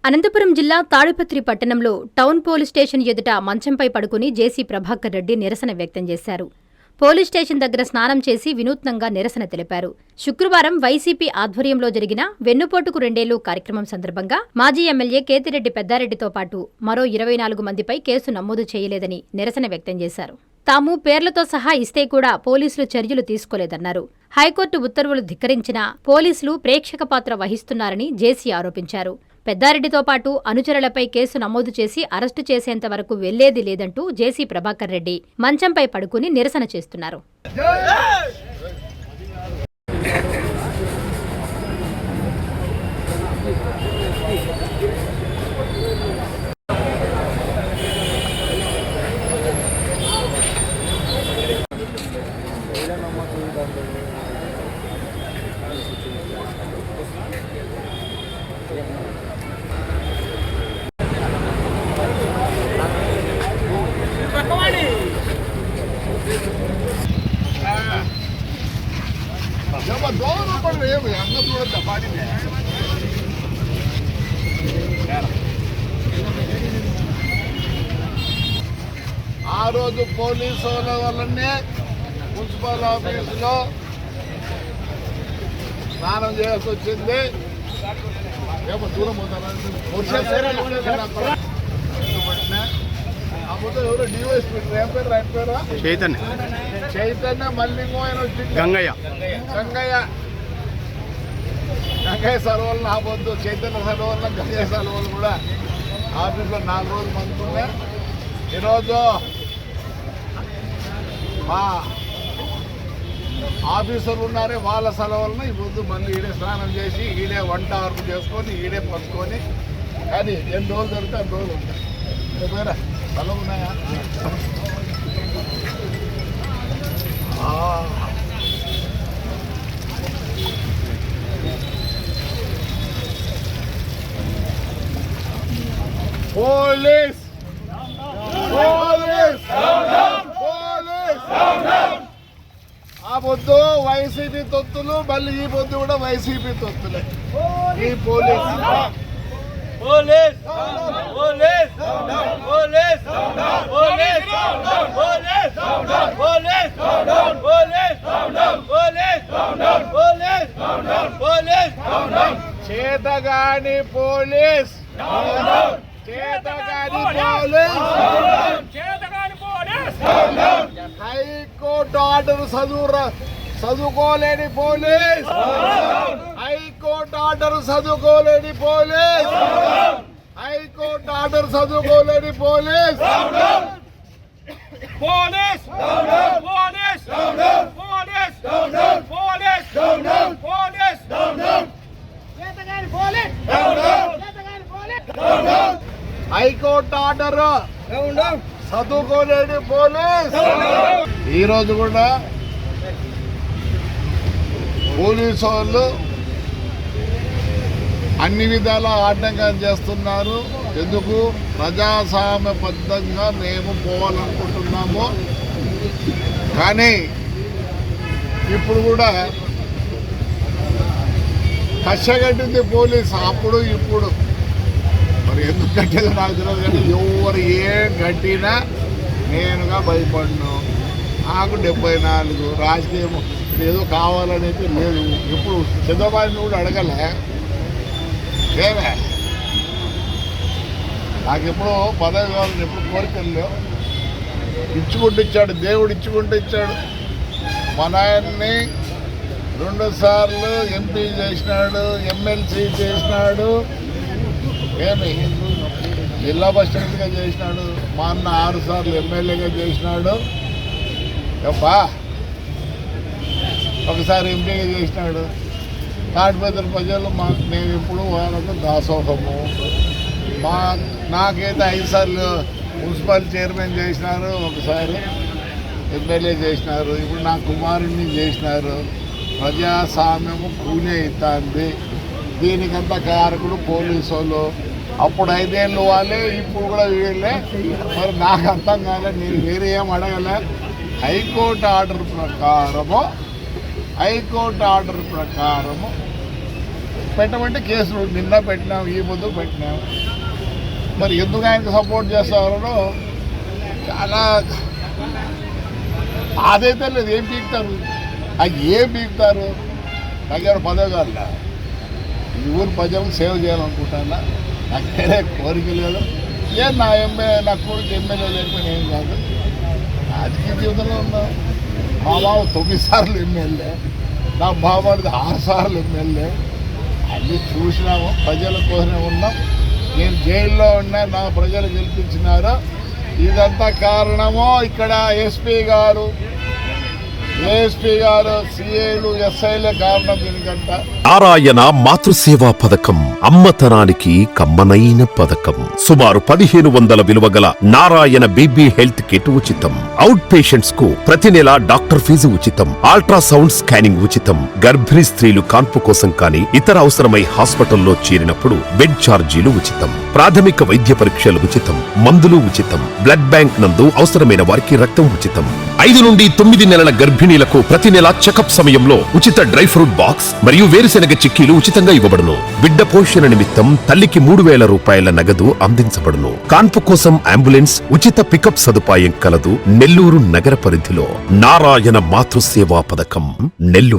అనంతపురం జిల్లా తాడిపత్రి పట్టణంలో town police station ఎదుట మంచంపై పడుకుని జేసీ ప్రభాకర్ రెడ్డి నిరసన వ్యక్తం చేశారు. పోలీస్ స్టేషన్ దగ్గర స్నానం చేసి వినూత్నంగా నిరసన తెలిపారు. శుక్రవారం వైసీపీ ఆధ్వర్యంలో జరిగిన వెన్నుపోటుకు రెండేళ్లు కార్యక్రమం సందర్భంగా మాజీ ఎమ్మెల్యే కేతిరెడ్డి పెద్దారెడ్డితో పాటు మరో 24 మందిపై కేసు నమోదు చేయలేదని నిరసన వ్యక్తం చేశారు. తాము పేర్లతో సహా ఇస్తే కూడా పోలీసులు చర్యలు తీసుకోలేదన్నారు. హైకోర్టు ఉత్తర్వులు ధిక్కరించినా పోలీసులు ప్రేక్షక పాత్ర వహిస్తున్నారని జేసీ ఆరోపించారు. పెద్దారెడ్డితో పాటు అనుచరులపై కేసు నమోదు చేసి అరెస్టు చేసేంత వరకు వెళ్లేది లేదంటూ జేసీ ప్రభాకర్ రెడ్డి మంచంపై పడుకుని నిరసన చేస్తున్నారు. ఆ రోజు పోలీసు వల్లనే మున్సిపల్ ఆఫీసులో స్నానం చేయాల్సి వచ్చింది. ఏమో దూరం ఆ మొత్తం ఎవరో డివైఎస్పీ ఏం పేరు ఆయన పేరు చైతన్య మల్లింగో ఆయన వచ్చింది. గంగయ్య సర్వల్ నా పొద్దు చైతన్య సర్వల్ గంగయ్య సర్వల్ కూడా ఆఫీస్లో 4 రోజులు మందుకున్నా. ఈరోజు మా ఆఫీసర్లు ఉన్నారే వాళ్ళ సెలవులను ఇప్పుడు మళ్ళీ ఈడే స్నానం చేసి ఈడే వంట వరకు చేసుకొని ఈడే పట్టుకొని కానీ ఎన్ని రోజులు దొరికితే అన్ని రోజులు ఉంటాయి. పేరా సెలవు ఉన్నాయా? పోలీస్ పోలీస్ పోలీస్ ఆ పొద్దు వైసీపీ తొత్తులు, మళ్ళీ ఈ పొద్దు కూడా వైసీపీ తొత్తులే. ఈ police police police police police police police police police చేతగాని పోలీస్ హైకోర్టు ఆర్డర్ చదువుకోలేని పోలీస్, హైకోర్టు ఆర్డర్ చదువుకోలేని పోలీస్, హైకోర్టు ఆర్డర్ చదువుకోలేని police police police police police high court order చదువుకోలేని పోలీస్. ఈరోజు కూడా పోలీసు వాళ్ళు అన్ని విధాల ఆటంకం చేస్తున్నారు. ఎందుకు? ప్రజాస్వామ్యబద్ధంగా మేము పోవాలనుకుంటున్నాము. కానీ ఇప్పుడు కూడా కష్టగట్టింది పోలీసు. అప్పుడు ఇప్పుడు మరి ఎందుకు కట్టేది నాకు తెలియదు. కానీ ఎవరు ఏం కట్టినా నేనుగా భయపడను. నాకు 74 రాజకీయం ఏదో కావాలనేది లేదు. ఇప్పుడు చంద్రబాబుని కూడా అడగలే ఏమే నాకు ఎప్పుడో పదవి కావాలని ఎప్పుడు కోరికలు లేవు. ఇచ్చుకుంటూ ఇచ్చాడు దేవుడు, ఇచ్చుకుంటూ ఇచ్చాడు. మా నాయన్ని 2 సార్లు ఎంపీ చేసినాడు, ఎమ్మెల్సీ చేసినాడు, ఏమి జిల్లా పరిషత్గా చేసినాడు. మా అన్న 6 సార్లు ఎమ్మెల్యేగా చేసినాడు. అబ్బా ఒకసారి ఎంపీగా చేసినాడు. తాడిపత్రి ప్రజలు నేను ఇప్పుడు వాళ్ళకు దాసోహము. నాకైతే 5 సార్లు మున్సిపల్ చైర్మన్ చేసినారు, ఒకసారి ఎమ్మెల్యే చేసినారు, ఇప్పుడు నా కుమారుడిని చేసినారు. ప్రజాస్వామ్యము కూనే అవుతుంది. దీనికంతా కారకుడు పోలీసు వాళ్ళు. అప్పుడు 5 ఏళ్ళు వాళ్ళే, ఇప్పుడు కూడా వీళ్ళే. మరి నాకు అర్థం కాలే, నేను వేరే ఏం అడగలే. హైకోర్టు ఆర్డర్ ప్రకారము పెట్టమంటే కేసులు నిన్న పెట్టినాం, ఈ ముందు పెట్టినాం. మరి ఎందుకు ఆయనకు సపోర్ట్ చేస్తారో చాలా అదైతే లేదు. ఏం పీకుతారు? ఏం పీకుతారు? దగ్గర పదవి కాదు. ఈ ఊరు ప్రజలకు సేవ చేయాలనుకుంటానా, నాకు వేరే కోరిక లేదు. నా నా కొడుకు ఎమ్మెల్యే లేకపోయినా ఏం కాదు. రాజకీయ జీవితంలో ఉన్నా. మా బావ 9 సార్లు ఎమ్మెల్యే, నా బావడిది 6 సార్లు ఎమ్మెల్యే. అన్నీ చూసినాము, ప్రజల కోసమే ఉన్నాం. నేను జైల్లో ఉన్నా, నా ప్రజలు గెలిపించినారు. ఇదంతా కారణము ఇక్కడ ఎస్పీ గారు, సిఐలు, ఎస్ఐలే కారణం దీనికంట. నారాయణ మాతృసేవా పథకం అమ్మతనానికి కమ్మనైన పథకం. సుమారు 1500 విలువ గల నారాయణ బేబీ హెల్త్ కిట్ ఉచితం. అవుట్ పేషెంట్స్ కు ప్రతి నెల డాక్టర్ ఫీజు ఉచితం. అల్ట్రాసౌండ్ స్కానింగ్ ఉచితం. గర్భిణీ స్త్రీలు కాన్పు కోసం కానీ ఇతర అవసరమై హాస్పిటల్లో చేరినప్పుడు బెడ్ ఛార్జీలు ఉచితం. ప్రాథమిక వైద్య పరీక్షలు ఉచితం. మందులు ఉచితం. బ్లడ్ బ్యాంక్ నందు అవసరమైన వారికి రక్తం ఉచితం. 5 నుండి 9 నెలల గర్భిణీలకు ప్రతి నెల చెకప్ సమయంలో ఉచిత డ్రై ఫ్రూట్ బాక్స్ మరియు వేరుశెనగ చిక్కీలు ఉచితంగా ఇవ్వబడును. బిడ్డ పోషణ నిమిత్తం తల్లికి 3000 రూపాయల నగదు అందించబడును. కాన్పు కోసం అంబులెన్స్ ఉచిత పికప్ సదుపాయం కలదు. నెల్లూరు నగర పరిధిలో నారాయణ మాతృసేవా పథకం, నెల్లూరు.